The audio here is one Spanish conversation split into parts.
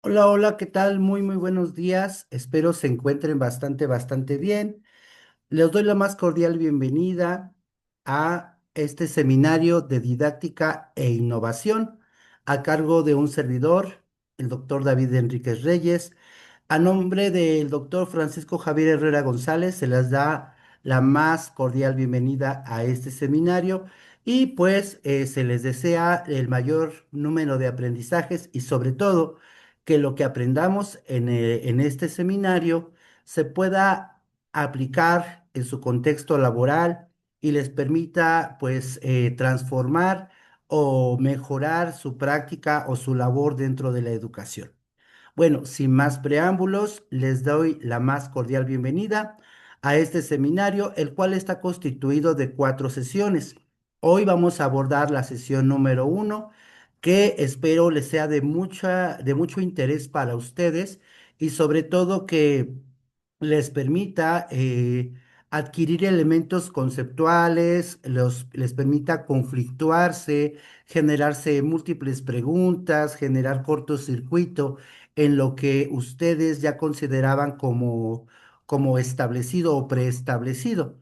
Hola, hola, ¿qué tal? Muy buenos días. Espero se encuentren bastante bien. Les doy la más cordial bienvenida a este seminario de didáctica e innovación a cargo de un servidor, el doctor David Enríquez Reyes. A nombre del doctor Francisco Javier Herrera González, se les da la más cordial bienvenida a este seminario y pues se les desea el mayor número de aprendizajes y sobre todo que lo que aprendamos en este seminario se pueda aplicar en su contexto laboral y les permita pues transformar o mejorar su práctica o su labor dentro de la educación. Bueno, sin más preámbulos, les doy la más cordial bienvenida a este seminario, el cual está constituido de 4 sesiones. Hoy vamos a abordar la sesión número 1, que espero les sea de mucho interés para ustedes y sobre todo que les permita adquirir elementos conceptuales, les permita conflictuarse, generarse múltiples preguntas, generar cortocircuito en lo que ustedes ya consideraban como establecido o preestablecido.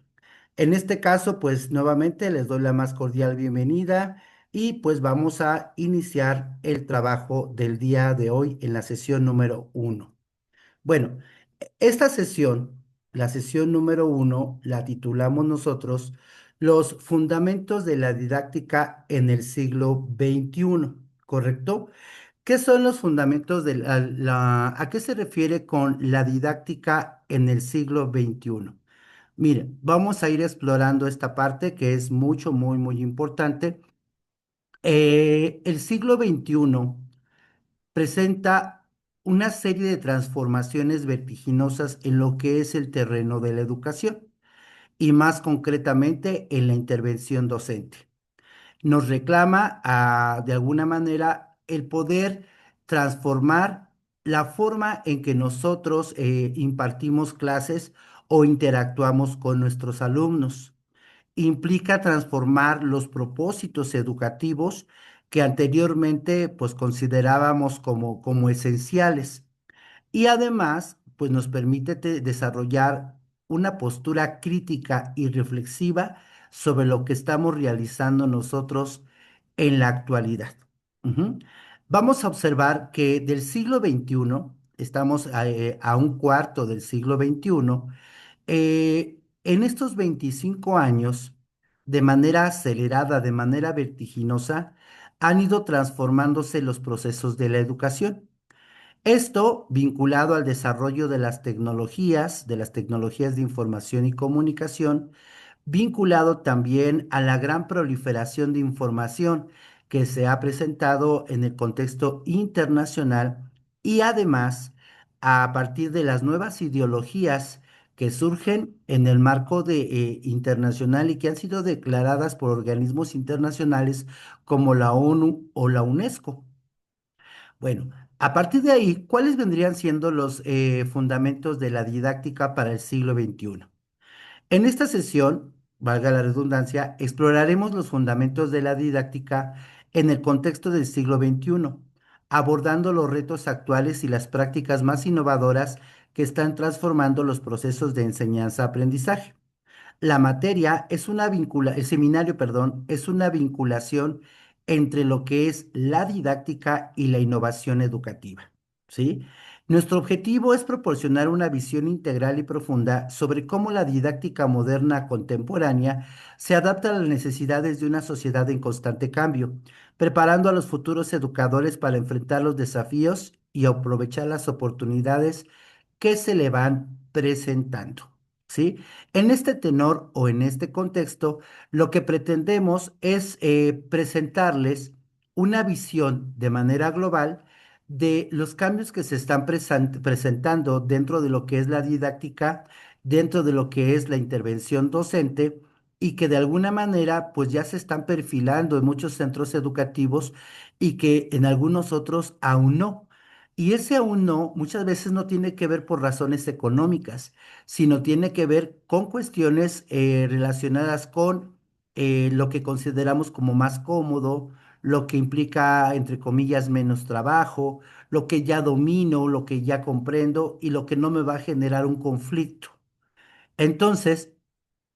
En este caso, pues nuevamente les doy la más cordial bienvenida y pues vamos a iniciar el trabajo del día de hoy en la sesión número 1. Bueno, esta sesión, la sesión número 1, la titulamos nosotros Los fundamentos de la didáctica en el siglo XXI, ¿correcto? ¿Qué son los fundamentos de a qué se refiere con la didáctica en el siglo XXI? Miren, vamos a ir explorando esta parte que es muy importante. El siglo XXI presenta una serie de transformaciones vertiginosas en lo que es el terreno de la educación y más concretamente en la intervención docente. Nos reclama de alguna manera el poder transformar la forma en que nosotros impartimos clases o interactuamos con nuestros alumnos. Implica transformar los propósitos educativos que anteriormente pues considerábamos como esenciales y además pues nos permite desarrollar una postura crítica y reflexiva sobre lo que estamos realizando nosotros en la actualidad. Ujú. Vamos a observar que del siglo XXI, estamos a un cuarto del siglo XXI, en estos 25 años, de manera acelerada, de manera vertiginosa, han ido transformándose los procesos de la educación. Esto vinculado al desarrollo de las tecnologías de información y comunicación, vinculado también a la gran proliferación de información que se ha presentado en el contexto internacional y además a partir de las nuevas ideologías que surgen en el marco internacional y que han sido declaradas por organismos internacionales como la ONU o la UNESCO. Bueno, a partir de ahí, ¿cuáles vendrían siendo los fundamentos de la didáctica para el siglo XXI? En esta sesión, valga la redundancia, exploraremos los fundamentos de la didáctica en el contexto del siglo XXI, abordando los retos actuales y las prácticas más innovadoras que están transformando los procesos de enseñanza-aprendizaje. La materia es el seminario, perdón, es una vinculación entre lo que es la didáctica y la innovación educativa, ¿sí? Nuestro objetivo es proporcionar una visión integral y profunda sobre cómo la didáctica moderna contemporánea se adapta a las necesidades de una sociedad en constante cambio, preparando a los futuros educadores para enfrentar los desafíos y aprovechar las oportunidades que se le van presentando, ¿sí? En este tenor o en este contexto, lo que pretendemos es presentarles una visión de manera global de los cambios que se están presentando dentro de lo que es la didáctica, dentro de lo que es la intervención docente y que de alguna manera pues ya se están perfilando en muchos centros educativos y que en algunos otros aún no. Y ese aún no, muchas veces no tiene que ver por razones económicas, sino tiene que ver con cuestiones relacionadas con lo que consideramos como más cómodo, lo que implica, entre comillas, menos trabajo, lo que ya domino, lo que ya comprendo y lo que no me va a generar un conflicto. Entonces,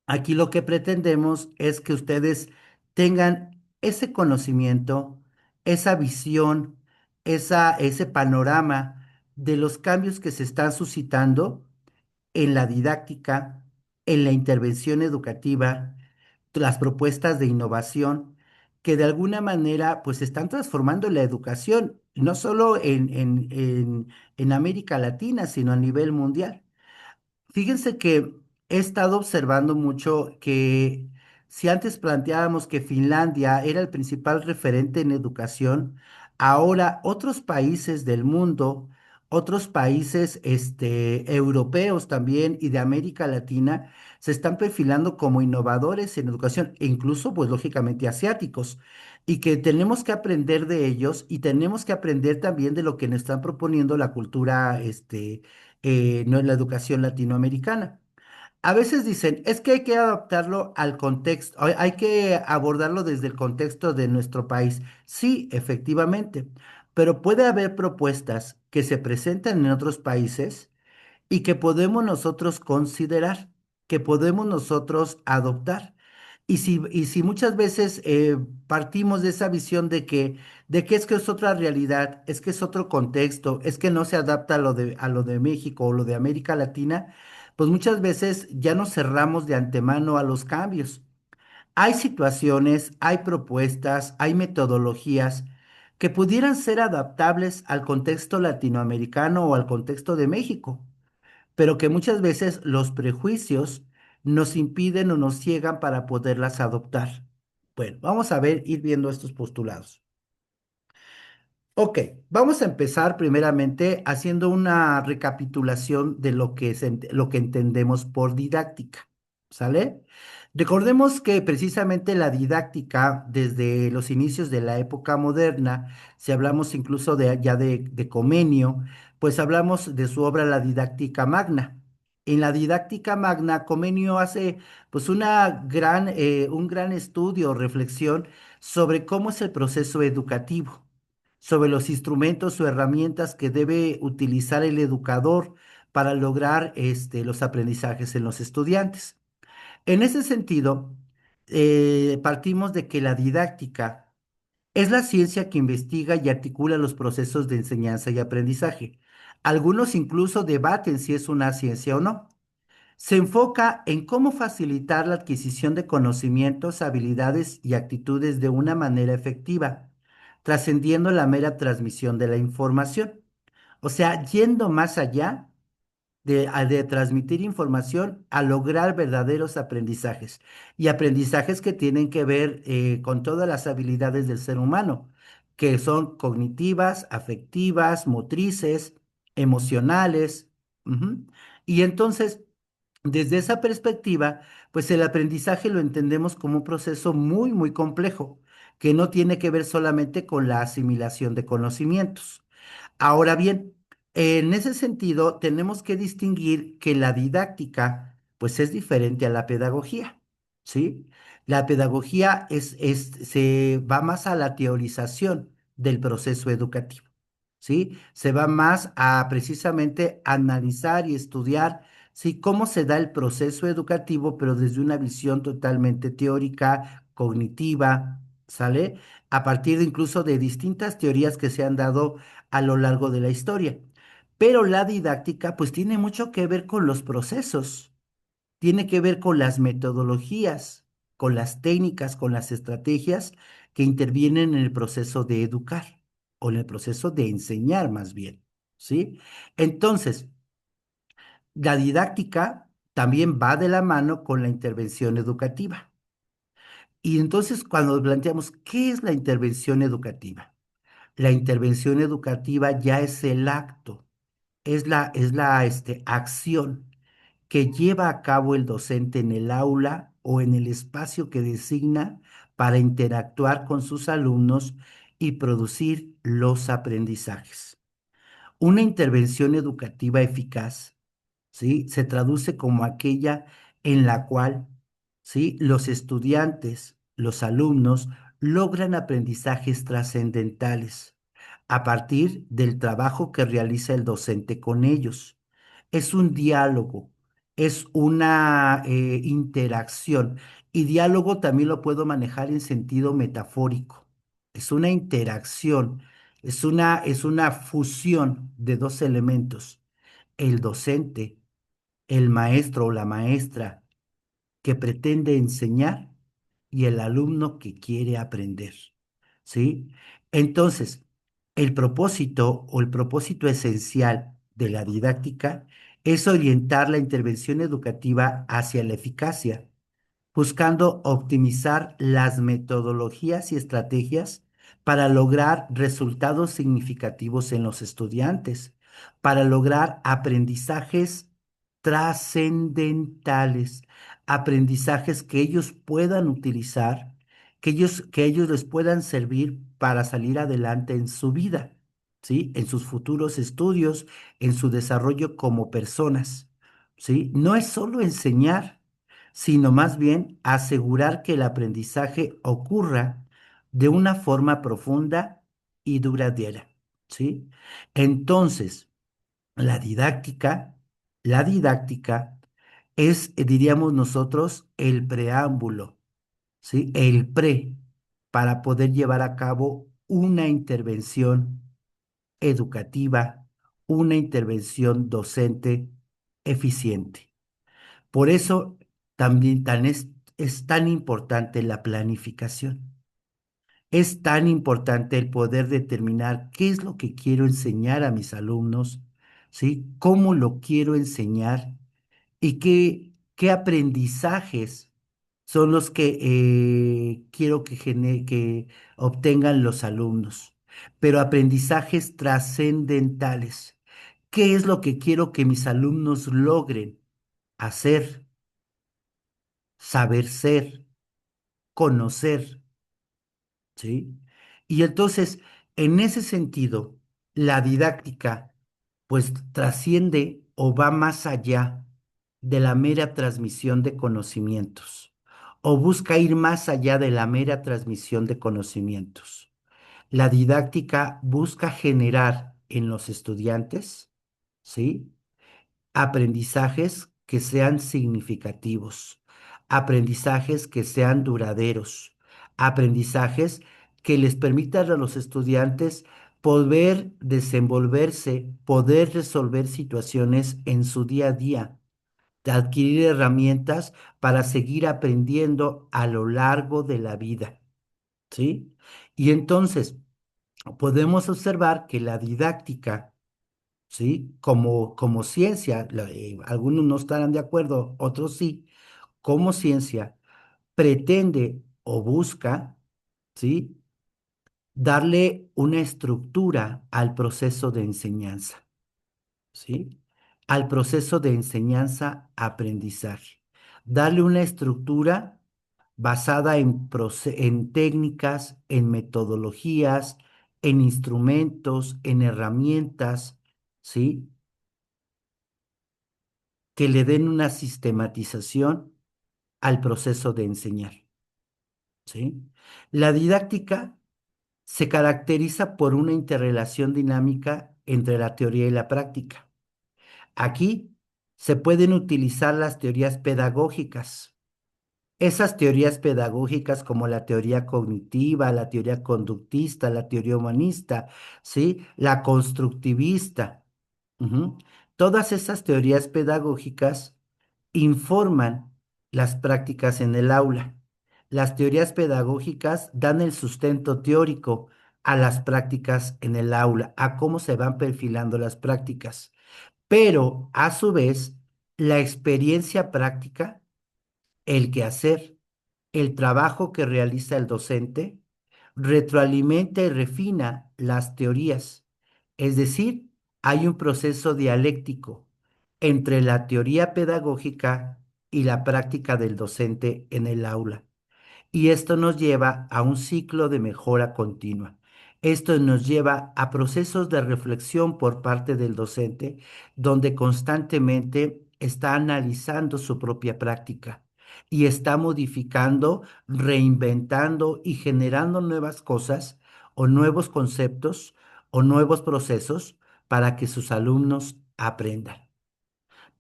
aquí lo que pretendemos es que ustedes tengan ese conocimiento, esa visión, ese panorama de los cambios que se están suscitando en la didáctica, en la intervención educativa, las propuestas de innovación que de alguna manera pues están transformando la educación, no solo en América Latina, sino a nivel mundial. Fíjense que he estado observando mucho que si antes planteábamos que Finlandia era el principal referente en educación, ahora otros países del mundo, otros países europeos también y de América Latina se están perfilando como innovadores en educación, e incluso pues lógicamente asiáticos, y que tenemos que aprender de ellos y tenemos que aprender también de lo que nos están proponiendo la cultura no en la educación latinoamericana. A veces dicen, es que hay que adaptarlo al contexto, hay que abordarlo desde el contexto de nuestro país. Sí, efectivamente, pero puede haber propuestas que se presentan en otros países y que podemos nosotros considerar, que podemos nosotros adoptar. Y si muchas veces partimos de esa visión de que es que es otra realidad, es que es otro contexto, es que no se adapta a lo de México o lo de América Latina, pues muchas veces ya nos cerramos de antemano a los cambios. Hay situaciones, hay propuestas, hay metodologías que pudieran ser adaptables al contexto latinoamericano o al contexto de México, pero que muchas veces los prejuicios nos impiden o nos ciegan para poderlas adoptar. Bueno, vamos a ver, ir viendo estos postulados. Ok, vamos a empezar primeramente haciendo una recapitulación de lo que entendemos por didáctica, ¿sale? Recordemos que precisamente la didáctica, desde los inicios de la época moderna, si hablamos incluso ya de Comenio, pues hablamos de su obra La Didáctica Magna. En la Didáctica Magna, Comenio hace pues un gran estudio, reflexión sobre cómo es el proceso educativo, sobre los instrumentos o herramientas que debe utilizar el educador para lograr los aprendizajes en los estudiantes. En ese sentido, partimos de que la didáctica es la ciencia que investiga y articula los procesos de enseñanza y aprendizaje. Algunos incluso debaten si es una ciencia o no. Se enfoca en cómo facilitar la adquisición de conocimientos, habilidades y actitudes de una manera efectiva, trascendiendo la mera transmisión de la información. O sea, yendo más allá de transmitir información a lograr verdaderos aprendizajes y aprendizajes que tienen que ver con todas las habilidades del ser humano, que son cognitivas, afectivas, motrices, emocionales. Ujú. Y entonces, desde esa perspectiva, pues el aprendizaje lo entendemos como un proceso muy, muy complejo, que no tiene que ver solamente con la asimilación de conocimientos. Ahora bien, en ese sentido, tenemos que distinguir que la didáctica, pues es diferente a la pedagogía, ¿sí? La pedagogía se va más a la teorización del proceso educativo, ¿sí? Se va más a precisamente analizar y estudiar, ¿sí? Cómo se da el proceso educativo, pero desde una visión totalmente teórica, cognitiva, ¿sale? A partir incluso de distintas teorías que se han dado a lo largo de la historia. Pero la didáctica pues tiene mucho que ver con los procesos, tiene que ver con las metodologías, con las técnicas, con las estrategias que intervienen en el proceso de educar o en el proceso de enseñar más bien, ¿sí? Entonces, la didáctica también va de la mano con la intervención educativa. Y entonces cuando planteamos, ¿qué es la intervención educativa? La intervención educativa ya es el acto, es la acción que lleva a cabo el docente en el aula o en el espacio que designa para interactuar con sus alumnos y producir los aprendizajes. Una intervención educativa eficaz, ¿sí? Se traduce como aquella en la cual, ¿sí? Los estudiantes, los alumnos logran aprendizajes trascendentales a partir del trabajo que realiza el docente con ellos. Es un diálogo, es una interacción. Y diálogo también lo puedo manejar en sentido metafórico. Es una interacción, es una fusión de dos elementos. El docente, el maestro o la maestra que pretende enseñar y el alumno que quiere aprender. ¿Sí? Entonces, el propósito o el propósito esencial de la didáctica es orientar la intervención educativa hacia la eficacia, buscando optimizar las metodologías y estrategias para lograr resultados significativos en los estudiantes, para lograr aprendizajes trascendentales, aprendizajes que ellos puedan utilizar, que ellos les puedan servir para salir adelante en su vida, ¿sí? En sus futuros estudios, en su desarrollo como personas, ¿sí? No es solo enseñar, sino más bien asegurar que el aprendizaje ocurra de una forma profunda y duradera, ¿sí? Entonces, la didáctica, la didáctica es, diríamos nosotros, el preámbulo, ¿sí? El pre para poder llevar a cabo una intervención educativa, una intervención docente eficiente. Por eso también es tan importante la planificación. Es tan importante el poder determinar qué es lo que quiero enseñar a mis alumnos, ¿sí? Cómo lo quiero enseñar y qué aprendizajes son los que quiero que obtengan los alumnos. Pero aprendizajes trascendentales. ¿Qué es lo que quiero que mis alumnos logren hacer, saber ser, conocer? ¿Sí? Y entonces, en ese sentido, la didáctica, pues trasciende o va más allá de la mera transmisión de conocimientos, o busca ir más allá de la mera transmisión de conocimientos. La didáctica busca generar en los estudiantes, ¿sí? Aprendizajes que sean significativos, aprendizajes que sean duraderos, aprendizajes que les permitan a los estudiantes poder desenvolverse, poder resolver situaciones en su día a día, de adquirir herramientas para seguir aprendiendo a lo largo de la vida, ¿sí? Y entonces podemos observar que la didáctica, ¿sí? Como ciencia, algunos no estarán de acuerdo, otros sí, como ciencia, pretende o busca, ¿sí? Darle una estructura al proceso de enseñanza, ¿sí? Al proceso de enseñanza-aprendizaje. Darle una estructura basada en técnicas, en metodologías, en instrumentos, en herramientas, ¿sí? Que le den una sistematización al proceso de enseñar, ¿sí? La didáctica se caracteriza por una interrelación dinámica entre la teoría y la práctica. Aquí se pueden utilizar las teorías pedagógicas. Esas teorías pedagógicas como la teoría cognitiva, la teoría conductista, la teoría humanista, ¿sí? La constructivista. Ujú. Todas esas teorías pedagógicas informan las prácticas en el aula. Las teorías pedagógicas dan el sustento teórico a las prácticas en el aula, a cómo se van perfilando las prácticas. Pero, a su vez, la experiencia práctica, el quehacer, el trabajo que realiza el docente, retroalimenta y refina las teorías. Es decir, hay un proceso dialéctico entre la teoría pedagógica y la práctica del docente en el aula. Y esto nos lleva a un ciclo de mejora continua. Esto nos lleva a procesos de reflexión por parte del docente, donde constantemente está analizando su propia práctica, y está modificando, reinventando y generando nuevas cosas o nuevos conceptos o nuevos procesos para que sus alumnos aprendan.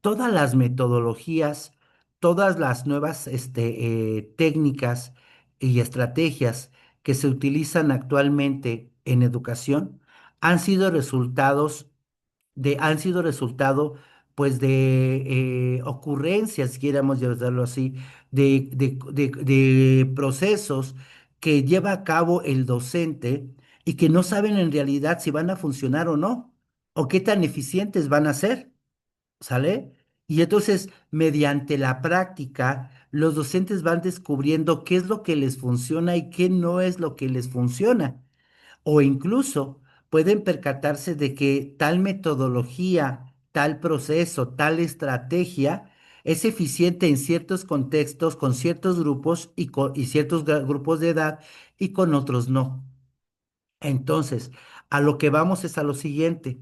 Todas las metodologías, todas las nuevas técnicas y estrategias que se utilizan actualmente en educación han sido han sido resultado, pues, de ocurrencias, si quieramos llamarlo así, de procesos que lleva a cabo el docente y que no saben en realidad si van a funcionar o no, o qué tan eficientes van a ser. ¿Sale? Y entonces, mediante la práctica, los docentes van descubriendo qué es lo que les funciona y qué no es lo que les funciona. O incluso pueden percatarse de que tal metodología, tal proceso, tal estrategia es eficiente en ciertos contextos, con ciertos grupos y ciertos grupos de edad y con otros no. Entonces, a lo que vamos es a lo siguiente,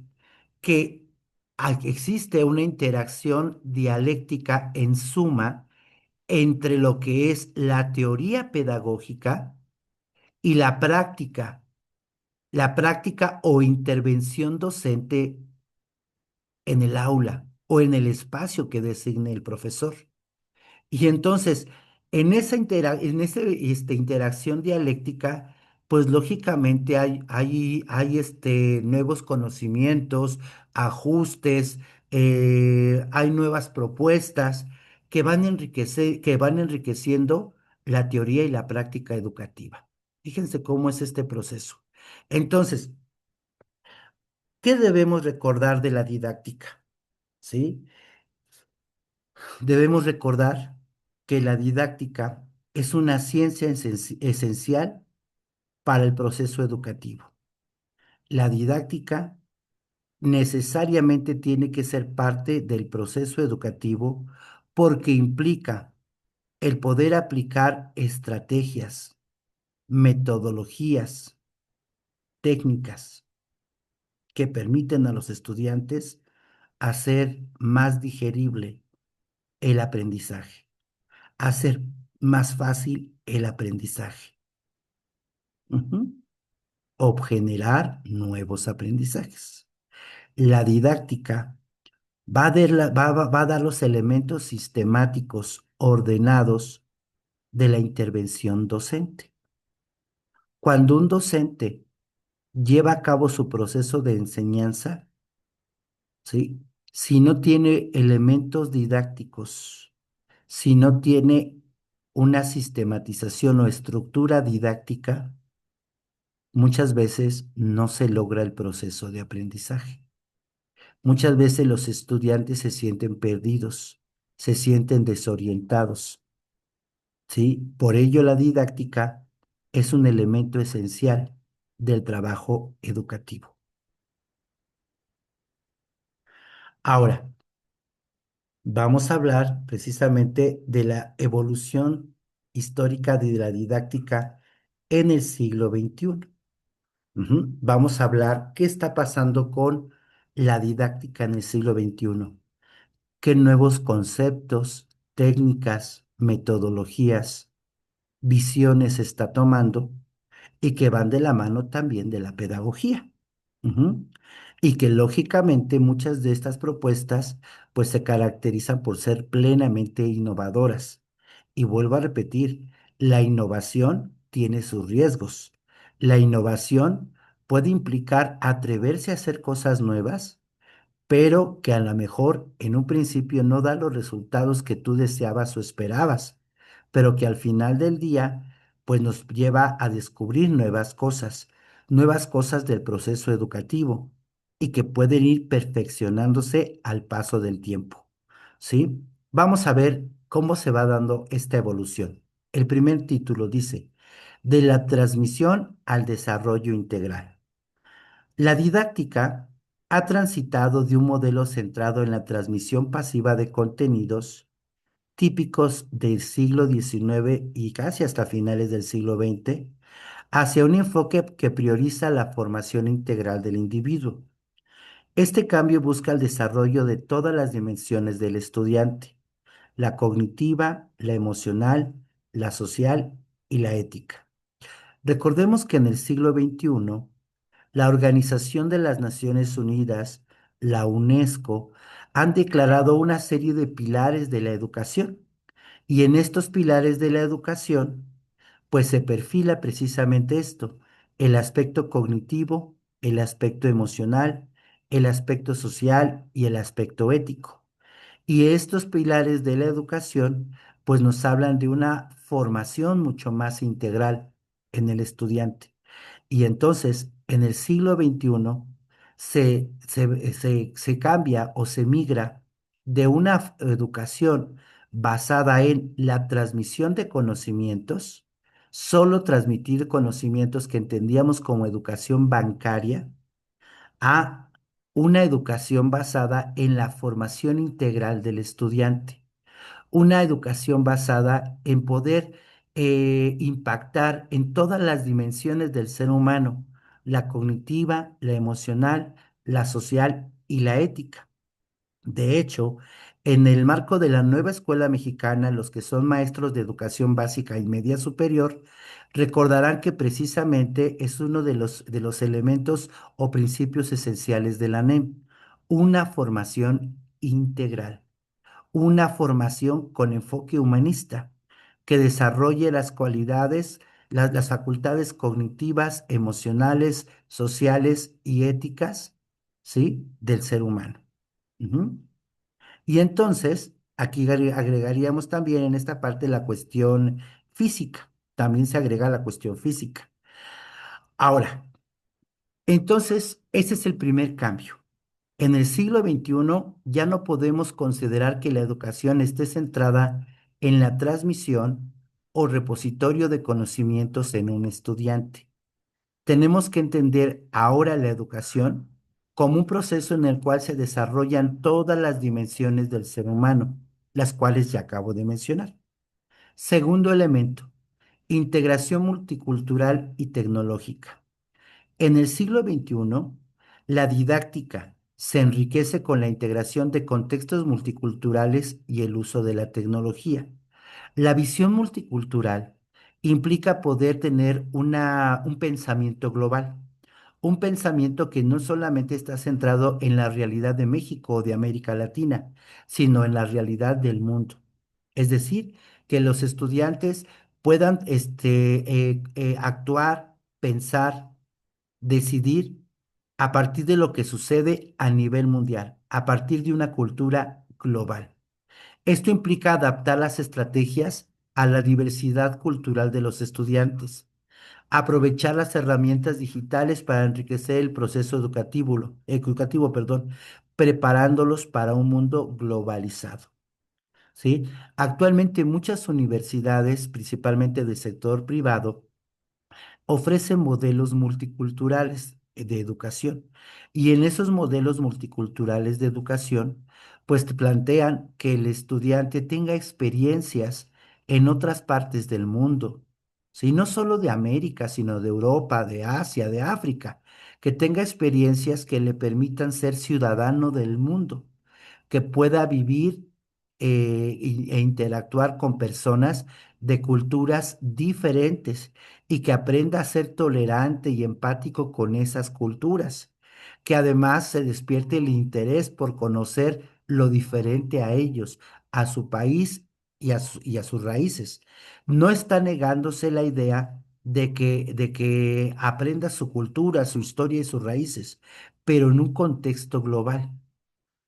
que existe una interacción dialéctica en suma entre lo que es la teoría pedagógica y la práctica o intervención docente en el aula o en el espacio que designe el profesor. Y entonces, en esa interacción dialéctica, pues lógicamente hay nuevos conocimientos, ajustes, hay nuevas propuestas que van enriqueciendo la teoría y la práctica educativa. Fíjense cómo es este proceso. Entonces, ¿qué debemos recordar de la didáctica? ¿Sí? Debemos recordar que la didáctica es una ciencia esencial para el proceso educativo. La didáctica necesariamente tiene que ser parte del proceso educativo porque implica el poder aplicar estrategias, metodologías, técnicas que permiten a los estudiantes hacer más digerible el aprendizaje, hacer más fácil el aprendizaje. Ujú. O generar nuevos aprendizajes. La didáctica va a dar los elementos sistemáticos ordenados de la intervención docente. Cuando un docente lleva a cabo su proceso de enseñanza, ¿sí? Si no tiene elementos didácticos, si no tiene una sistematización o estructura didáctica, muchas veces no se logra el proceso de aprendizaje. Muchas veces los estudiantes se sienten perdidos, se sienten desorientados, ¿sí? Por ello la didáctica es un elemento esencial del trabajo educativo. Ahora, vamos a hablar precisamente de la evolución histórica de la didáctica en el siglo XXI. Ujú. Vamos a hablar qué está pasando con la didáctica en el siglo XXI, qué nuevos conceptos, técnicas, metodologías, visiones está tomando y que van de la mano también de la pedagogía. Ujú. Y que lógicamente muchas de estas propuestas pues se caracterizan por ser plenamente innovadoras. Y vuelvo a repetir, la innovación tiene sus riesgos. La innovación puede implicar atreverse a hacer cosas nuevas, pero que a lo mejor en un principio no da los resultados que tú deseabas o esperabas, pero que al final del día pues nos lleva a descubrir nuevas cosas del proceso educativo y que pueden ir perfeccionándose al paso del tiempo. ¿Sí? Vamos a ver cómo se va dando esta evolución. El primer título dice, de la transmisión al desarrollo integral. La didáctica ha transitado de un modelo centrado en la transmisión pasiva de contenidos típicos del siglo XIX y casi hasta finales del siglo XX, hacia un enfoque que prioriza la formación integral del individuo. Este cambio busca el desarrollo de todas las dimensiones del estudiante, la cognitiva, la emocional, la social y la ética. Recordemos que en el siglo XXI, la Organización de las Naciones Unidas, la UNESCO, han declarado una serie de pilares de la educación. Y en estos pilares de la educación, pues se perfila precisamente esto, el aspecto cognitivo, el aspecto emocional, el aspecto social y el aspecto ético. Y estos pilares de la educación, pues nos hablan de una formación mucho más integral en el estudiante. Y entonces, en el siglo XXI, se cambia o se migra de una educación basada en la transmisión de conocimientos, solo transmitir conocimientos que entendíamos como educación bancaria, a una educación basada en la formación integral del estudiante, una educación basada en poder impactar en todas las dimensiones del ser humano, la cognitiva, la emocional, la social y la ética. De hecho, en el marco de la nueva escuela mexicana, los que son maestros de educación básica y media superior recordarán que precisamente es uno de los elementos o principios esenciales de la NEM, una formación integral, una formación con enfoque humanista que desarrolle las cualidades, las facultades cognitivas, emocionales, sociales y éticas, ¿sí? Del ser humano. Ujú. Y entonces, aquí agregaríamos también en esta parte la cuestión física. También se agrega la cuestión física. Ahora, entonces, ese es el primer cambio. En el siglo XXI ya no podemos considerar que la educación esté centrada en la transmisión o repositorio de conocimientos en un estudiante. Tenemos que entender ahora la educación como un proceso en el cual se desarrollan todas las dimensiones del ser humano, las cuales ya acabo de mencionar. Segundo elemento, integración multicultural y tecnológica. En el siglo XXI, la didáctica se enriquece con la integración de contextos multiculturales y el uso de la tecnología. La visión multicultural implica poder tener un pensamiento global, un pensamiento que no solamente está centrado en la realidad de México o de América Latina, sino en la realidad del mundo. Es decir, que los estudiantes puedan actuar, pensar, decidir a partir de lo que sucede a nivel mundial, a partir de una cultura global. Esto implica adaptar las estrategias a la diversidad cultural de los estudiantes, aprovechar las herramientas digitales para enriquecer el proceso educativo, perdón, preparándolos para un mundo globalizado. ¿Sí? Actualmente muchas universidades, principalmente del sector privado, ofrece modelos multiculturales de educación. Y en esos modelos multiculturales de educación, pues te plantean que el estudiante tenga experiencias en otras partes del mundo, ¿sí? No solo de América, sino de Europa, de Asia, de África, que tenga experiencias que le permitan ser ciudadano del mundo, que pueda vivir e interactuar con personas de culturas diferentes y que aprenda a ser tolerante y empático con esas culturas, que además se despierte el interés por conocer lo diferente a ellos, a su país y a sus raíces. No está negándose la idea de que aprenda su cultura, su historia y sus raíces, pero en un contexto global,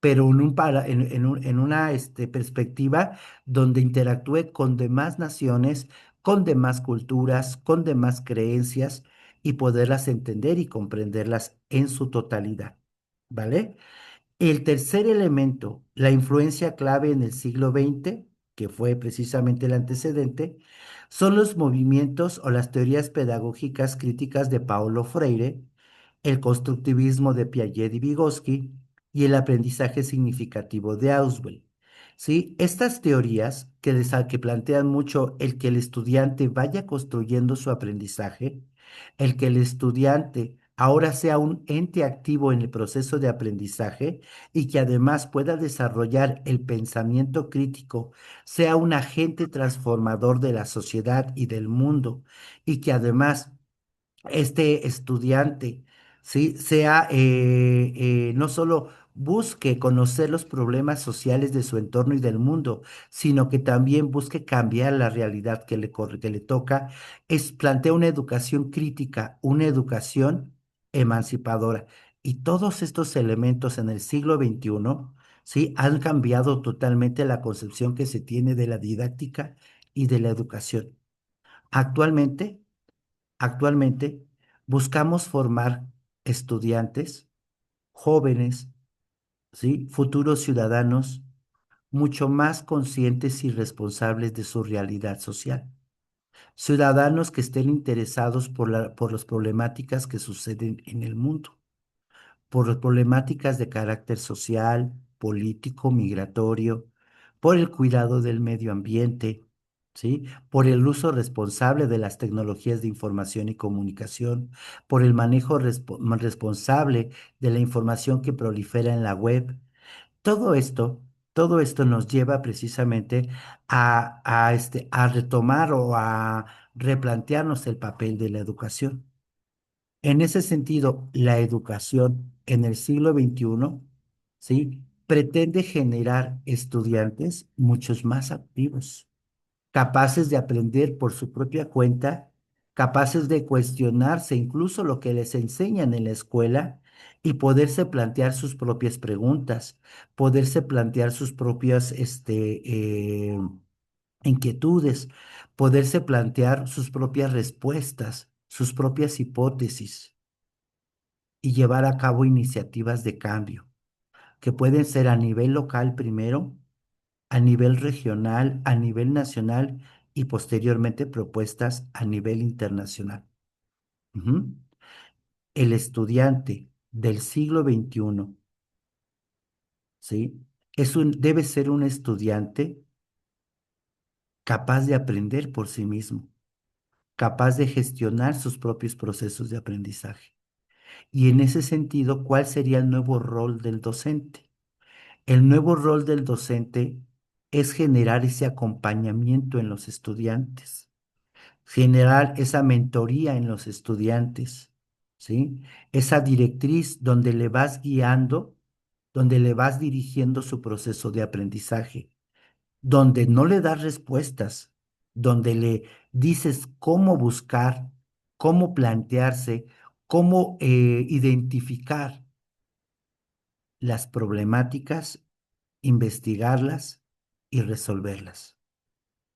pero en una perspectiva donde interactúe con demás naciones, con demás culturas, con demás creencias y poderlas entender y comprenderlas en su totalidad. ¿Vale? El tercer elemento, la influencia clave en el siglo XX, que fue precisamente el antecedente, son los movimientos o las teorías pedagógicas críticas de Paulo Freire, el constructivismo de Piaget y Vygotsky y el aprendizaje significativo de Auswell. ¿Sí? Estas teorías que plantean mucho el que el estudiante vaya construyendo su aprendizaje, el que el estudiante ahora sea un ente activo en el proceso de aprendizaje y que además pueda desarrollar el pensamiento crítico, sea un agente transformador de la sociedad y del mundo, y que además este estudiante, ¿sí? Sea, no solo busque conocer los problemas sociales de su entorno y del mundo, sino que también busque cambiar la realidad que le toca, plantea una educación crítica, una educación emancipadora. Y todos estos elementos en el siglo XXI, ¿sí? Han cambiado totalmente la concepción que se tiene de la didáctica y de la educación. Actualmente, Actualmente buscamos formar estudiantes, jóvenes, ¿sí? Futuros ciudadanos mucho más conscientes y responsables de su realidad social. Ciudadanos que estén interesados por las problemáticas que suceden en el mundo, por las problemáticas de carácter social, político, migratorio, por el cuidado del medio ambiente, ¿sí? Por el uso responsable de las tecnologías de información y comunicación, por el manejo responsable de la información que prolifera en la web. Todo esto, todo esto nos lleva precisamente a retomar o a replantearnos el papel de la educación. En ese sentido, la educación en el siglo XXI, ¿sí? Pretende generar estudiantes muchos más activos, capaces de aprender por su propia cuenta, capaces de cuestionarse incluso lo que les enseñan en la escuela y poderse plantear sus propias preguntas, poderse plantear sus propias inquietudes, poderse plantear sus propias respuestas, sus propias hipótesis y llevar a cabo iniciativas de cambio, que pueden ser a nivel local primero, a nivel regional, a nivel nacional y posteriormente propuestas a nivel internacional. Ujú. El estudiante del siglo XXI, ¿sí? Debe ser un estudiante capaz de aprender por sí mismo, capaz de gestionar sus propios procesos de aprendizaje. Y en ese sentido, ¿cuál sería el nuevo rol del docente? El nuevo rol del docente es generar ese acompañamiento en los estudiantes, generar esa mentoría en los estudiantes, ¿sí? Esa directriz donde le vas guiando, donde le vas dirigiendo su proceso de aprendizaje, donde no le das respuestas, donde le dices cómo buscar, cómo plantearse, cómo identificar las problemáticas, investigarlas y resolverlas,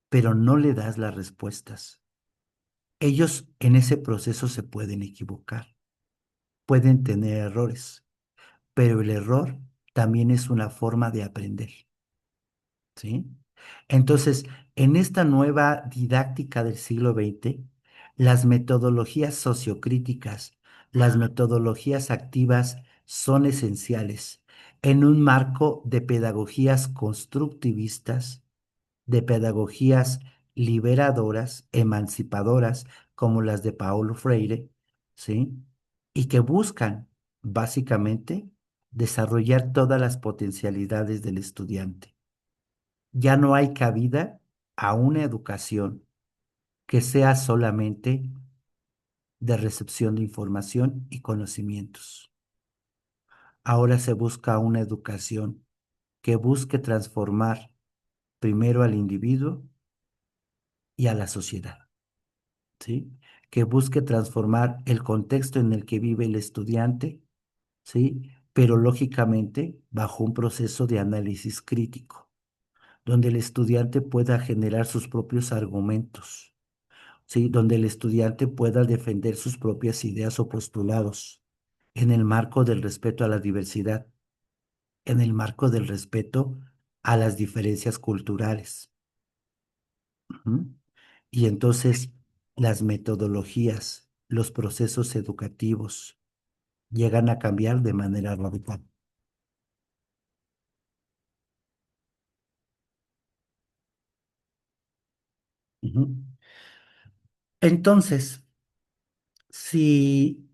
pero no le das las respuestas. Ellos en ese proceso se pueden equivocar, pueden tener errores, pero el error también es una forma de aprender, ¿sí? Entonces, en esta nueva didáctica del siglo XX, las metodologías sociocríticas, las metodologías activas son esenciales en un marco de pedagogías constructivistas, de pedagogías liberadoras, emancipadoras, como las de Paulo Freire, ¿sí? Y que buscan, básicamente, desarrollar todas las potencialidades del estudiante. Ya no hay cabida a una educación que sea solamente de recepción de información y conocimientos. Ahora se busca una educación que busque transformar primero al individuo y a la sociedad, ¿sí? Que busque transformar el contexto en el que vive el estudiante, ¿sí? Pero lógicamente bajo un proceso de análisis crítico, donde el estudiante pueda generar sus propios argumentos, ¿sí? Donde el estudiante pueda defender sus propias ideas o postulados en el marco del respeto a la diversidad, en el marco del respeto a las diferencias culturales. Ujú. Y entonces las metodologías, los procesos educativos llegan a cambiar de manera radical. Ujú. Entonces, si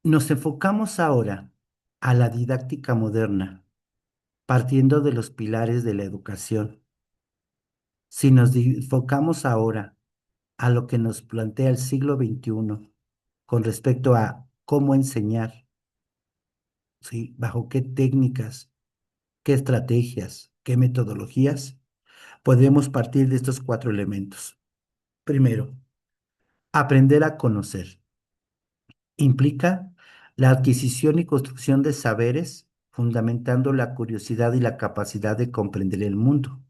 Nos enfocamos ahora a la didáctica moderna, partiendo de los pilares de la educación. Si nos enfocamos ahora a lo que nos plantea el siglo XXI con respecto a cómo enseñar, ¿sí? Bajo qué técnicas, qué estrategias, qué metodologías, podemos partir de estos cuatro elementos. Primero, aprender a conocer. Implica la adquisición y construcción de saberes, fundamentando la curiosidad y la capacidad de comprender el mundo.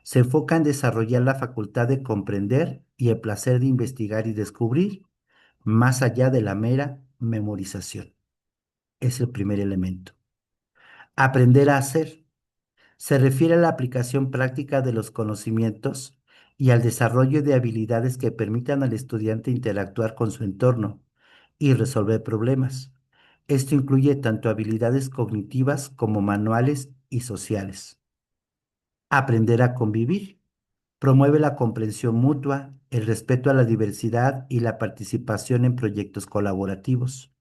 Se enfoca en desarrollar la facultad de comprender y el placer de investigar y descubrir, más allá de la mera memorización. Es el primer elemento. Aprender a hacer. Se refiere a la aplicación práctica de los conocimientos y al desarrollo de habilidades que permitan al estudiante interactuar con su entorno y resolver problemas. Esto incluye tanto habilidades cognitivas como manuales y sociales. Aprender a convivir. Promueve la comprensión mutua, el respeto a la diversidad y la participación en proyectos colaborativos.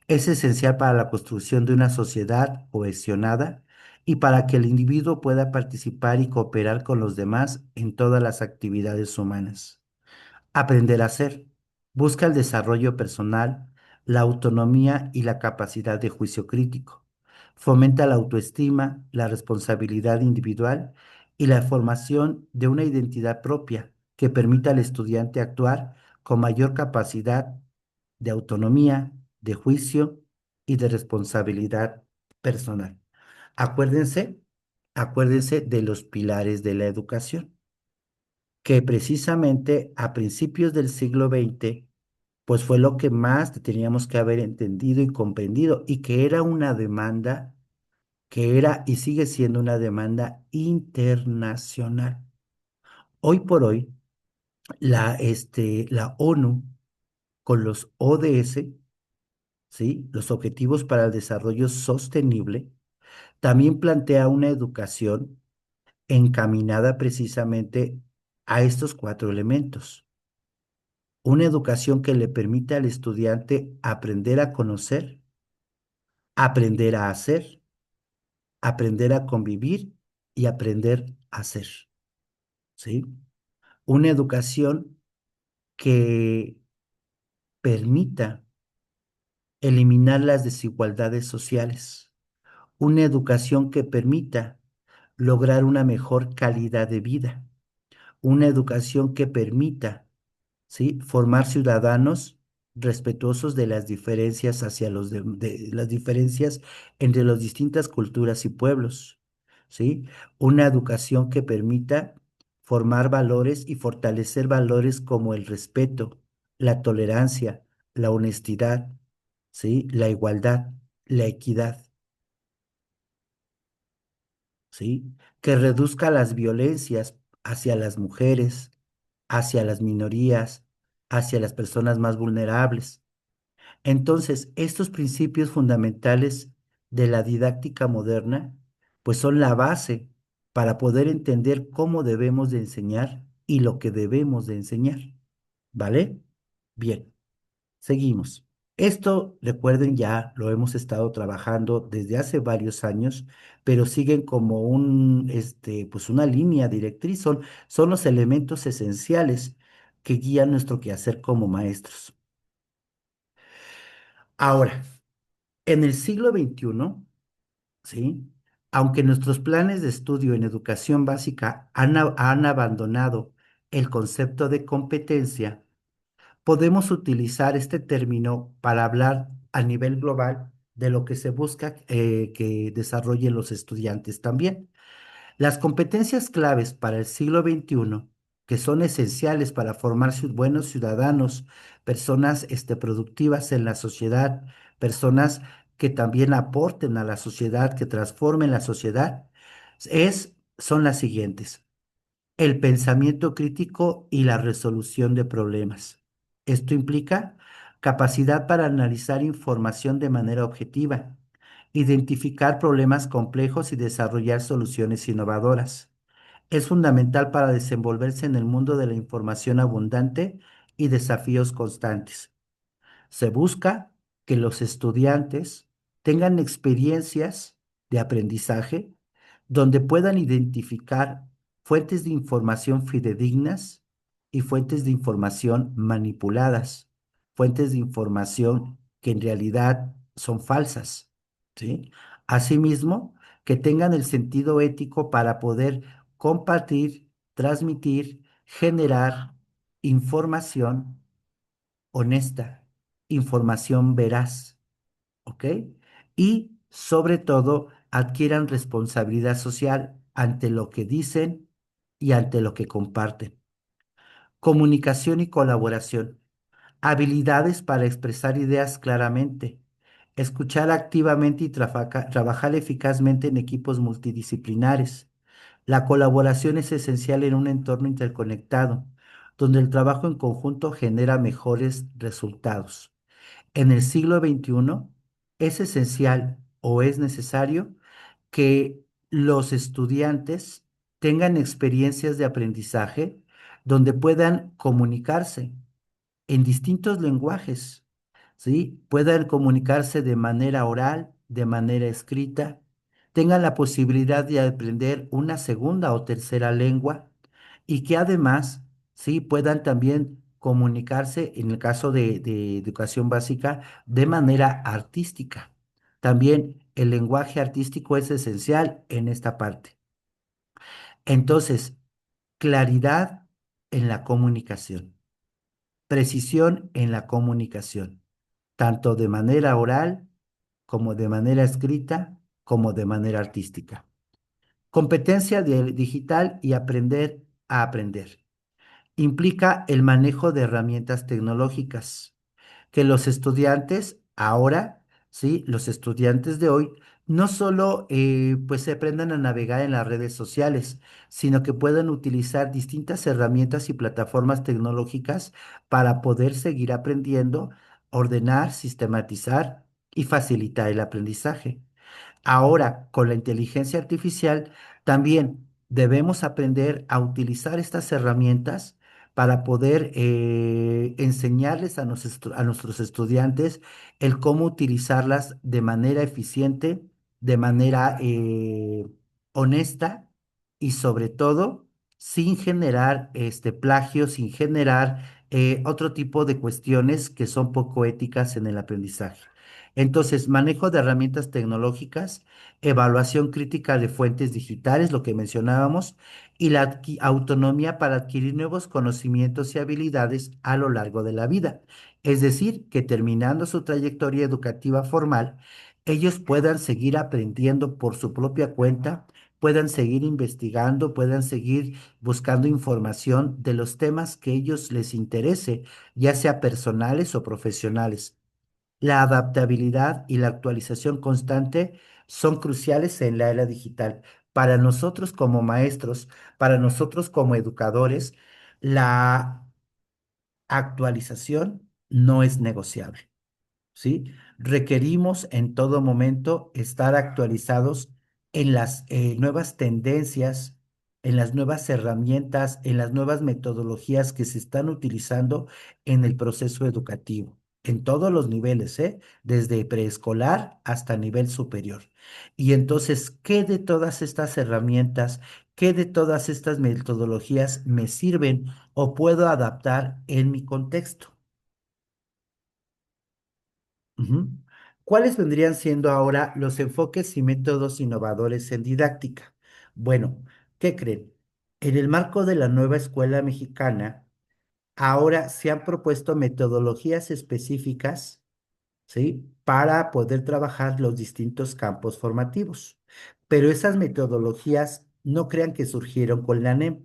Es esencial para la construcción de una sociedad cohesionada y para que el individuo pueda participar y cooperar con los demás en todas las actividades humanas. Aprender a ser. Busca el desarrollo personal, la autonomía y la capacidad de juicio crítico. Fomenta la autoestima, la responsabilidad individual y la formación de una identidad propia que permita al estudiante actuar con mayor capacidad de autonomía, de juicio y de responsabilidad personal. Acuérdense, acuérdense de los pilares de la educación que precisamente a principios del siglo XX, pues fue lo que más teníamos que haber entendido y comprendido, y que era una demanda, que era y sigue siendo una demanda internacional. Hoy por hoy, la ONU, con los ODS, ¿sí? Los Objetivos para el Desarrollo Sostenible, también plantea una educación encaminada precisamente a estos cuatro elementos. Una educación que le permita al estudiante aprender a conocer, aprender a hacer, aprender a convivir y aprender a ser, ¿sí? Una educación que permita eliminar las desigualdades sociales. Una educación que permita lograr una mejor calidad de vida. Una educación que permita, ¿sí? Formar ciudadanos respetuosos de las diferencias hacia de las diferencias entre las distintas culturas y pueblos, ¿sí? Una educación que permita formar valores y fortalecer valores como el respeto, la tolerancia, la honestidad, ¿sí? La igualdad, la equidad, ¿sí? Que reduzca las violencias hacia las mujeres, hacia las minorías, hacia las personas más vulnerables. Entonces, estos principios fundamentales de la didáctica moderna, pues son la base para poder entender cómo debemos de enseñar y lo que debemos de enseñar. ¿Vale? Bien, seguimos. Esto, recuerden, ya lo hemos estado trabajando desde hace varios años, pero siguen como pues una línea directriz, son los elementos esenciales que guían nuestro quehacer como maestros. Ahora, en el siglo XXI, ¿sí? Aunque nuestros planes de estudio en educación básica han abandonado el concepto de competencia, podemos utilizar este término para hablar a nivel global de lo que se busca que desarrollen los estudiantes también. Las competencias claves para el siglo XXI, que son esenciales para formar buenos ciudadanos, personas productivas en la sociedad, personas que también aporten a la sociedad, que transformen la sociedad, son las siguientes: el pensamiento crítico y la resolución de problemas. Esto implica capacidad para analizar información de manera objetiva, identificar problemas complejos y desarrollar soluciones innovadoras. Es fundamental para desenvolverse en el mundo de la información abundante y desafíos constantes. Se busca que los estudiantes tengan experiencias de aprendizaje donde puedan identificar fuentes de información fidedignas y fuentes de información manipuladas, fuentes de información que en realidad son falsas, ¿sí? Asimismo, que tengan el sentido ético para poder compartir, transmitir, generar información honesta, información veraz, ¿ok? Y sobre todo, adquieran responsabilidad social ante lo que dicen y ante lo que comparten. Comunicación y colaboración. Habilidades para expresar ideas claramente. Escuchar activamente y trabajar eficazmente en equipos multidisciplinares. La colaboración es esencial en un entorno interconectado, donde el trabajo en conjunto genera mejores resultados. En el siglo XXI es esencial o es necesario que los estudiantes tengan experiencias de aprendizaje donde puedan comunicarse en distintos lenguajes, ¿sí? Puedan comunicarse de manera oral, de manera escrita, tengan la posibilidad de aprender una segunda o tercera lengua y que además, ¿sí? Puedan también comunicarse, en el caso de educación básica, de manera artística. También el lenguaje artístico es esencial en esta parte. Entonces, claridad en la comunicación, precisión en la comunicación, tanto de manera oral como de manera escrita, como de manera artística. Competencia digital y aprender a aprender. Implica el manejo de herramientas tecnológicas que los estudiantes ahora, sí, los estudiantes de hoy, no solo pues se aprendan a navegar en las redes sociales, sino que puedan utilizar distintas herramientas y plataformas tecnológicas para poder seguir aprendiendo, ordenar, sistematizar y facilitar el aprendizaje. Ahora, con la inteligencia artificial, también debemos aprender a utilizar estas herramientas para poder enseñarles a, a nuestros estudiantes el cómo utilizarlas de manera eficiente, de manera honesta y sobre todo sin generar plagio, sin generar otro tipo de cuestiones que son poco éticas en el aprendizaje. Entonces, manejo de herramientas tecnológicas, evaluación crítica de fuentes digitales, lo que mencionábamos, y la autonomía para adquirir nuevos conocimientos y habilidades a lo largo de la vida. Es decir, que terminando su trayectoria educativa formal, ellos puedan seguir aprendiendo por su propia cuenta, puedan seguir investigando, puedan seguir buscando información de los temas que ellos les interese, ya sea personales o profesionales. La adaptabilidad y la actualización constante son cruciales en la era digital. Para nosotros como maestros, para nosotros como educadores, la actualización no es negociable. ¿Sí? Requerimos en todo momento estar actualizados en las nuevas tendencias, en las nuevas herramientas, en las nuevas metodologías que se están utilizando en el proceso educativo, en todos los niveles, ¿eh? Desde preescolar hasta nivel superior. Y entonces, ¿qué de todas estas herramientas, qué de todas estas metodologías me sirven o puedo adaptar en mi contexto? Ujú. ¿Cuáles vendrían siendo ahora los enfoques y métodos innovadores en didáctica? Bueno, ¿qué creen? En el marco de la nueva escuela mexicana, ahora se han propuesto metodologías específicas, ¿sí? Para poder trabajar los distintos campos formativos. Pero esas metodologías no crean que surgieron con la NEM.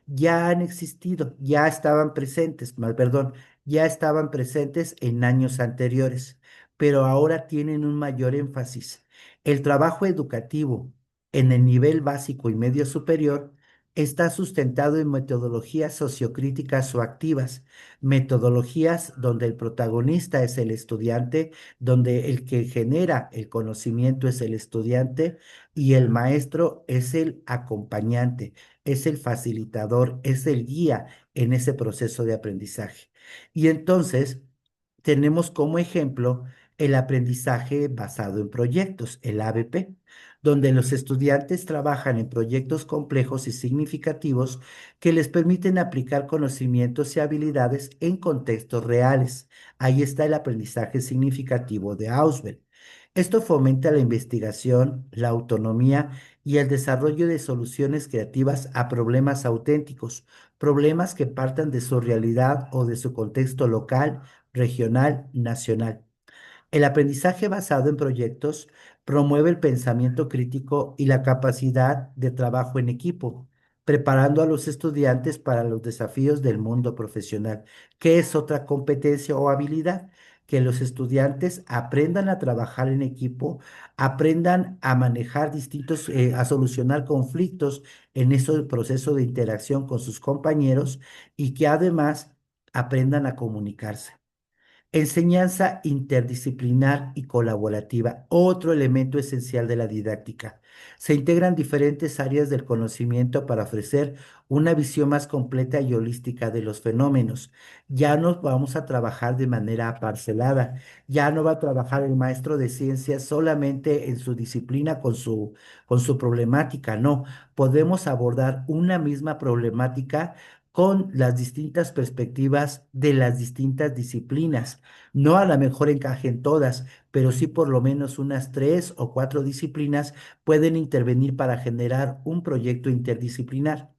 Ya han existido, ya estaban presentes, perdón, ya estaban presentes en años anteriores, pero ahora tienen un mayor énfasis. El trabajo educativo en el nivel básico y medio superior está sustentado en metodologías sociocríticas o activas, metodologías donde el protagonista es el estudiante, donde el que genera el conocimiento es el estudiante y el maestro es el acompañante, es el facilitador, es el guía en ese proceso de aprendizaje. Y entonces tenemos como ejemplo el aprendizaje basado en proyectos, el ABP, donde los estudiantes trabajan en proyectos complejos y significativos que les permiten aplicar conocimientos y habilidades en contextos reales. Ahí está el aprendizaje significativo de Ausubel. Esto fomenta la investigación, la autonomía y el desarrollo de soluciones creativas a problemas auténticos, problemas que partan de su realidad o de su contexto local, regional, nacional. El aprendizaje basado en proyectos promueve el pensamiento crítico y la capacidad de trabajo en equipo, preparando a los estudiantes para los desafíos del mundo profesional. ¿Qué es otra competencia o habilidad? Que los estudiantes aprendan a trabajar en equipo, aprendan a manejar a solucionar conflictos en ese proceso de interacción con sus compañeros y que además aprendan a comunicarse. Enseñanza interdisciplinar y colaborativa, otro elemento esencial de la didáctica. Se integran diferentes áreas del conocimiento para ofrecer una visión más completa y holística de los fenómenos. Ya no vamos a trabajar de manera parcelada, ya no va a trabajar el maestro de ciencias solamente en su disciplina con su problemática, no, podemos abordar una misma problemática con las distintas perspectivas de las distintas disciplinas. No a lo mejor encajen todas, pero sí por lo menos unas 3 o 4 disciplinas pueden intervenir para generar un proyecto interdisciplinar.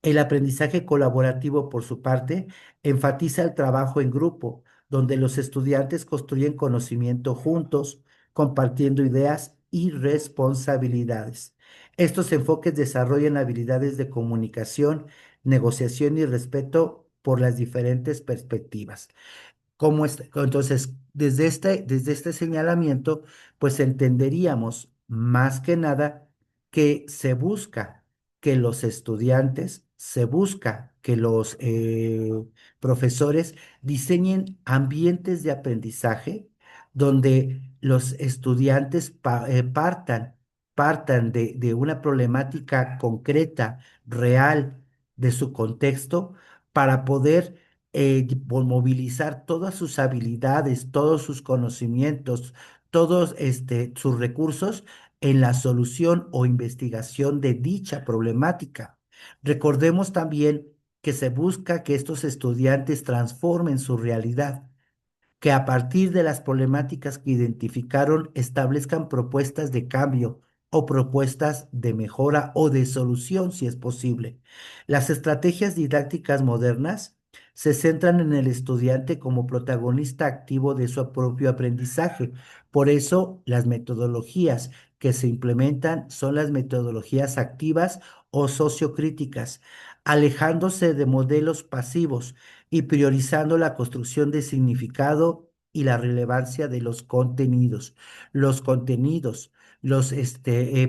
El aprendizaje colaborativo, por su parte, enfatiza el trabajo en grupo, donde los estudiantes construyen conocimiento juntos, compartiendo ideas y responsabilidades. Estos enfoques desarrollan habilidades de comunicación, negociación y respeto por las diferentes perspectivas. Entonces, desde este señalamiento, pues entenderíamos más que nada que se busca que los estudiantes, se busca que los profesores diseñen ambientes de aprendizaje donde los estudiantes partan de una problemática concreta, real, de su contexto, para poder por movilizar todas sus habilidades, todos sus conocimientos, todos sus recursos en la solución o investigación de dicha problemática. Recordemos también que se busca que estos estudiantes transformen su realidad, que a partir de las problemáticas que identificaron establezcan propuestas de cambio o propuestas de mejora o de solución, si es posible. Las estrategias didácticas modernas se centran en el estudiante como protagonista activo de su propio aprendizaje. Por eso, las metodologías que se implementan son las metodologías activas o sociocríticas, alejándose de modelos pasivos y priorizando la construcción de significado y la relevancia de los contenidos. Los contenidos, los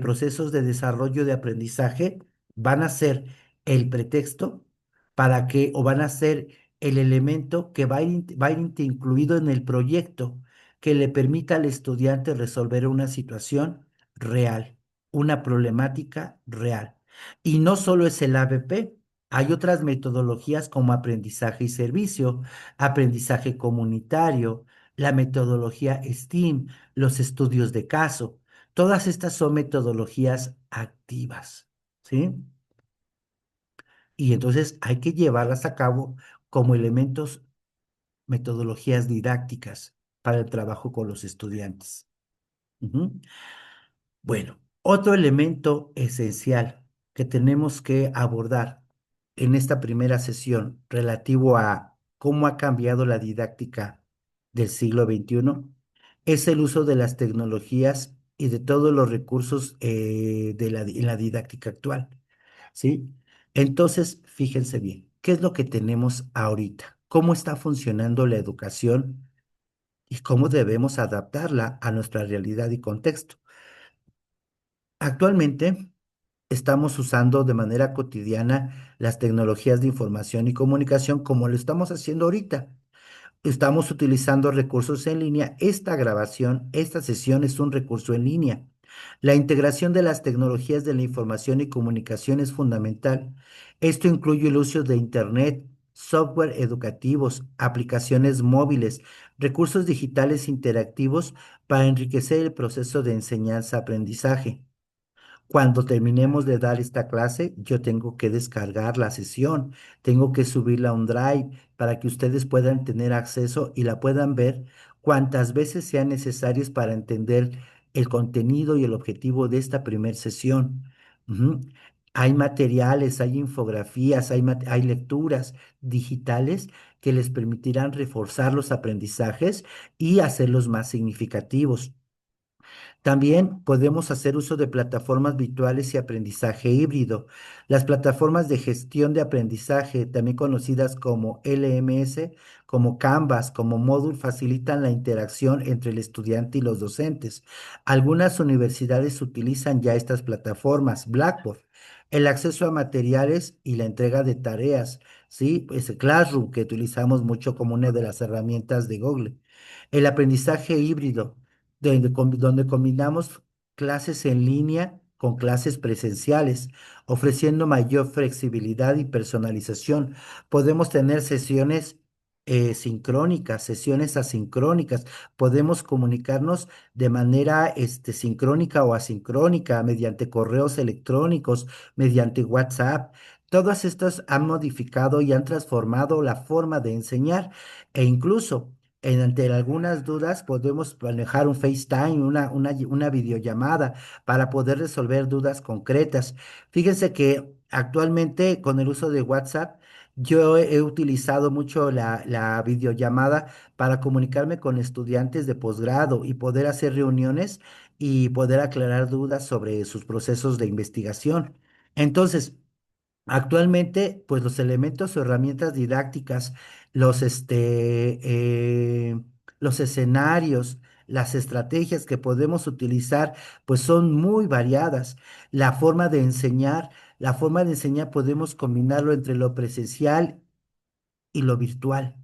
procesos de desarrollo de aprendizaje van a ser el pretexto para que, o van a ser el elemento que va a ir incluido en el proyecto que le permita al estudiante resolver una situación real, una problemática real. Y no solo es el ABP, hay otras metodologías como aprendizaje y servicio, aprendizaje comunitario, la metodología STEAM, los estudios de caso. Todas estas son metodologías activas, ¿sí? Y entonces hay que llevarlas a cabo como elementos, metodologías didácticas para el trabajo con los estudiantes. Ujú. Bueno, otro elemento esencial que tenemos que abordar en esta primera sesión relativo a cómo ha cambiado la didáctica del siglo XXI es el uso de las tecnologías y de todos los recursos en la didáctica actual, ¿sí? Entonces, fíjense bien, ¿qué es lo que tenemos ahorita? ¿Cómo está funcionando la educación y cómo debemos adaptarla a nuestra realidad y contexto? Actualmente estamos usando de manera cotidiana las tecnologías de información y comunicación como lo estamos haciendo ahorita. Estamos utilizando recursos en línea. Esta grabación, esta sesión es un recurso en línea. La integración de las tecnologías de la información y comunicación es fundamental. Esto incluye el uso de Internet, software educativos, aplicaciones móviles, recursos digitales interactivos para enriquecer el proceso de enseñanza-aprendizaje. Cuando terminemos de dar esta clase, yo tengo que descargar la sesión, tengo que subirla a un Drive para que ustedes puedan tener acceso y la puedan ver cuantas veces sean necesarias para entender el contenido y el objetivo de esta primer sesión. Ujú. Hay materiales, hay infografías, hay lecturas digitales que les permitirán reforzar los aprendizajes y hacerlos más significativos. También podemos hacer uso de plataformas virtuales y aprendizaje híbrido. Las plataformas de gestión de aprendizaje, también conocidas como LMS, como Canvas, como Moodle, facilitan la interacción entre el estudiante y los docentes. Algunas universidades utilizan ya estas plataformas, Blackboard, el acceso a materiales y la entrega de tareas, ¿sí? Ese Classroom que utilizamos mucho como una de las herramientas de Google. El aprendizaje híbrido donde combinamos clases en línea con clases presenciales, ofreciendo mayor flexibilidad y personalización. Podemos tener sesiones sincrónicas, sesiones asincrónicas. Podemos comunicarnos de manera sincrónica o asincrónica, mediante correos electrónicos, mediante WhatsApp. Todas estas han modificado y han transformado la forma de enseñar e incluso ante algunas dudas podemos manejar un FaceTime, una videollamada para poder resolver dudas concretas. Fíjense que actualmente con el uso de WhatsApp, yo he utilizado mucho la videollamada para comunicarme con estudiantes de posgrado y poder hacer reuniones y poder aclarar dudas sobre sus procesos de investigación. Entonces, actualmente, pues los elementos o herramientas didácticas, los, los escenarios, las estrategias que podemos utilizar, pues son muy variadas. La forma de enseñar podemos combinarlo entre lo presencial y lo virtual,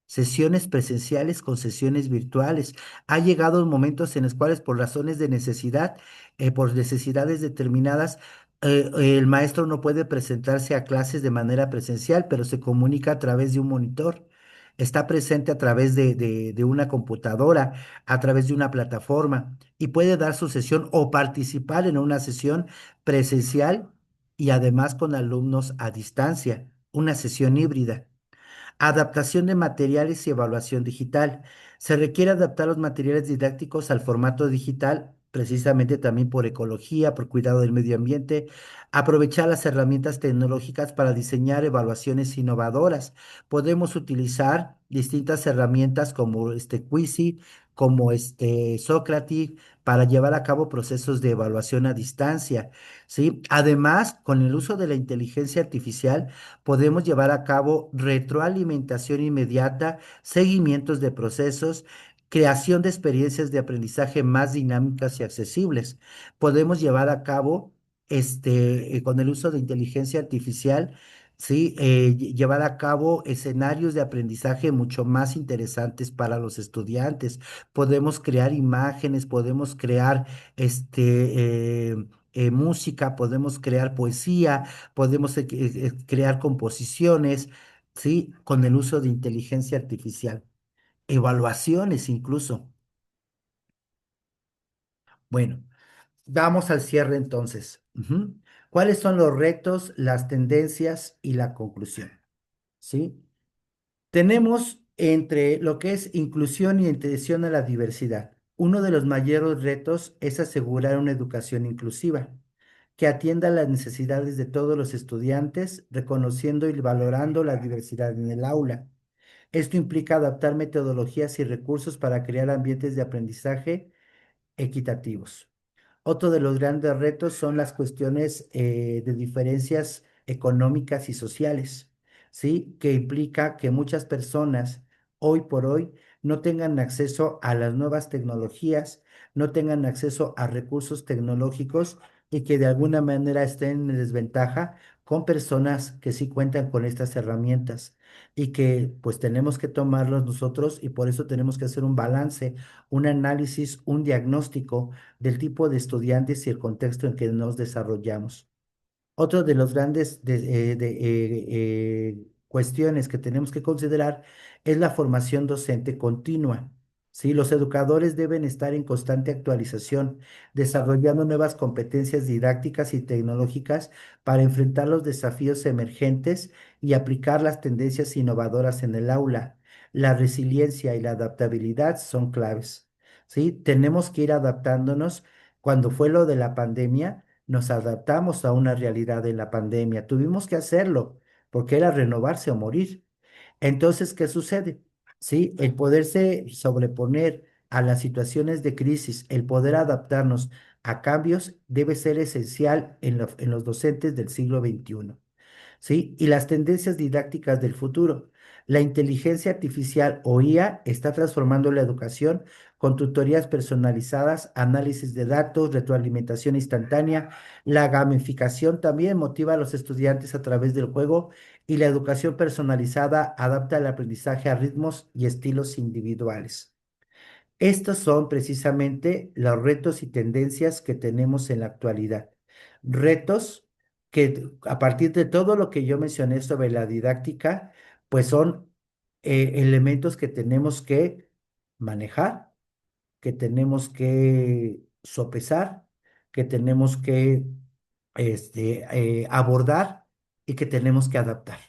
sesiones presenciales con sesiones virtuales. Ha llegado momentos en los cuales por razones de necesidad, por necesidades determinadas, el maestro no puede presentarse a clases de manera presencial, pero se comunica a través de un monitor. Está presente a través de una computadora, a través de una plataforma y puede dar su sesión o participar en una sesión presencial y además con alumnos a distancia, una sesión híbrida. Adaptación de materiales y evaluación digital. Se requiere adaptar los materiales didácticos al formato digital, precisamente también por ecología, por cuidado del medio ambiente. Aprovechar las herramientas tecnológicas para diseñar evaluaciones innovadoras. Podemos utilizar distintas herramientas como Quizy, como Socrative, para llevar a cabo procesos de evaluación a distancia, ¿sí? Además, con el uso de la inteligencia artificial, podemos llevar a cabo retroalimentación inmediata, seguimientos de procesos, creación de experiencias de aprendizaje más dinámicas y accesibles. Podemos llevar a cabo, con el uso de inteligencia artificial, sí, llevar a cabo escenarios de aprendizaje mucho más interesantes para los estudiantes. Podemos crear imágenes, podemos crear música, podemos crear poesía, podemos crear composiciones, ¿sí? Con el uso de inteligencia artificial. Evaluaciones incluso. Bueno, vamos al cierre entonces. Ujú. ¿Cuáles son los retos, las tendencias y la conclusión? ¿Sí? Tenemos entre lo que es inclusión y atención a la diversidad. Uno de los mayores retos es asegurar una educación inclusiva que atienda las necesidades de todos los estudiantes, reconociendo y valorando la diversidad en el aula. Esto implica adaptar metodologías y recursos para crear ambientes de aprendizaje equitativos. Otro de los grandes retos son las cuestiones de diferencias económicas y sociales, ¿sí? Que implica que muchas personas hoy por hoy no tengan acceso a las nuevas tecnologías, no tengan acceso a recursos tecnológicos y que de alguna manera estén en desventaja con personas que sí cuentan con estas herramientas y que pues tenemos que tomarlos nosotros y por eso tenemos que hacer un balance, un análisis, un diagnóstico del tipo de estudiantes y el contexto en que nos desarrollamos. Otro de los grandes cuestiones que tenemos que considerar es la formación docente continua. ¿Sí? Los educadores deben estar en constante actualización, desarrollando nuevas competencias didácticas y tecnológicas para enfrentar los desafíos emergentes y aplicar las tendencias innovadoras en el aula. La resiliencia y la adaptabilidad son claves. ¿Sí? Tenemos que ir adaptándonos. Cuando fue lo de la pandemia, nos adaptamos a una realidad de la pandemia. Tuvimos que hacerlo porque era renovarse o morir. Entonces, ¿qué sucede? Sí, el poderse sobreponer a las situaciones de crisis, el poder adaptarnos a cambios debe ser esencial en los docentes del siglo XXI. ¿Sí? Y las tendencias didácticas del futuro. La inteligencia artificial o IA está transformando la educación con tutorías personalizadas, análisis de datos, retroalimentación instantánea. La gamificación también motiva a los estudiantes a través del juego y la educación personalizada adapta el aprendizaje a ritmos y estilos individuales. Estos son precisamente los retos y tendencias que tenemos en la actualidad. Retos que a partir de todo lo que yo mencioné sobre la didáctica, pues son elementos que tenemos que manejar, que tenemos que sopesar, que tenemos que abordar y que tenemos que adaptar.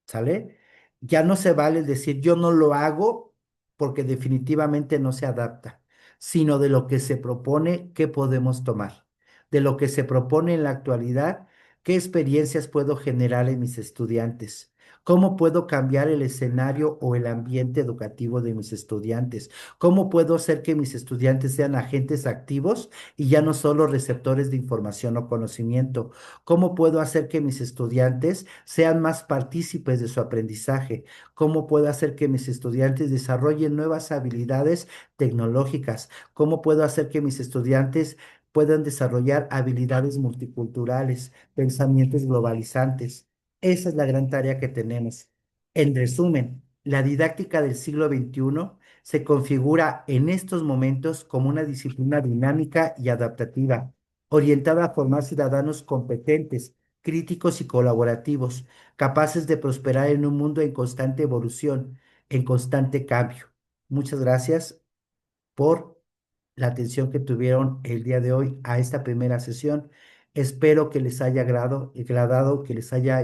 ¿Sale? Ya no se vale decir yo no lo hago porque definitivamente no se adapta, sino de lo que se propone, qué podemos tomar, de lo que se propone en la actualidad, qué experiencias puedo generar en mis estudiantes. ¿Cómo puedo cambiar el escenario o el ambiente educativo de mis estudiantes? ¿Cómo puedo hacer que mis estudiantes sean agentes activos y ya no solo receptores de información o conocimiento? ¿Cómo puedo hacer que mis estudiantes sean más partícipes de su aprendizaje? ¿Cómo puedo hacer que mis estudiantes desarrollen nuevas habilidades tecnológicas? ¿Cómo puedo hacer que mis estudiantes puedan desarrollar habilidades multiculturales, pensamientos globalizantes? Esa es la gran tarea que tenemos. En resumen, la didáctica del siglo XXI se configura en estos momentos como una disciplina dinámica y adaptativa, orientada a formar ciudadanos competentes, críticos y colaborativos, capaces de prosperar en un mundo en constante evolución, en constante cambio. Muchas gracias por la atención que tuvieron el día de hoy a esta primera sesión. Espero que les haya agradado, que les haya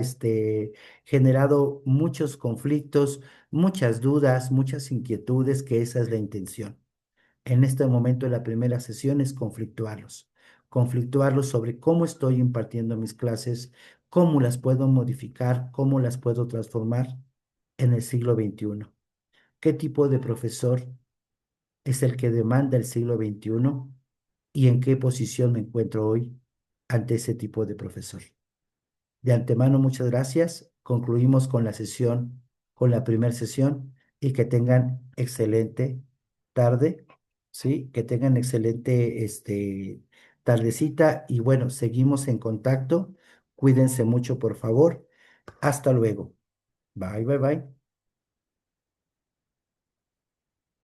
generado muchos conflictos, muchas dudas, muchas inquietudes, que esa es la intención. En este momento, la primera sesión es conflictuarlos sobre cómo estoy impartiendo mis clases, cómo las puedo modificar, cómo las puedo transformar en el siglo XXI. ¿Qué tipo de profesor es el que demanda el siglo XXI y en qué posición me encuentro hoy ante ese tipo de profesor? De antemano, muchas gracias. Concluimos con la sesión, con la primera sesión y que tengan excelente tarde, ¿sí? Que tengan excelente tardecita y bueno, seguimos en contacto. Cuídense mucho, por favor. Hasta luego. Bye, bye, bye.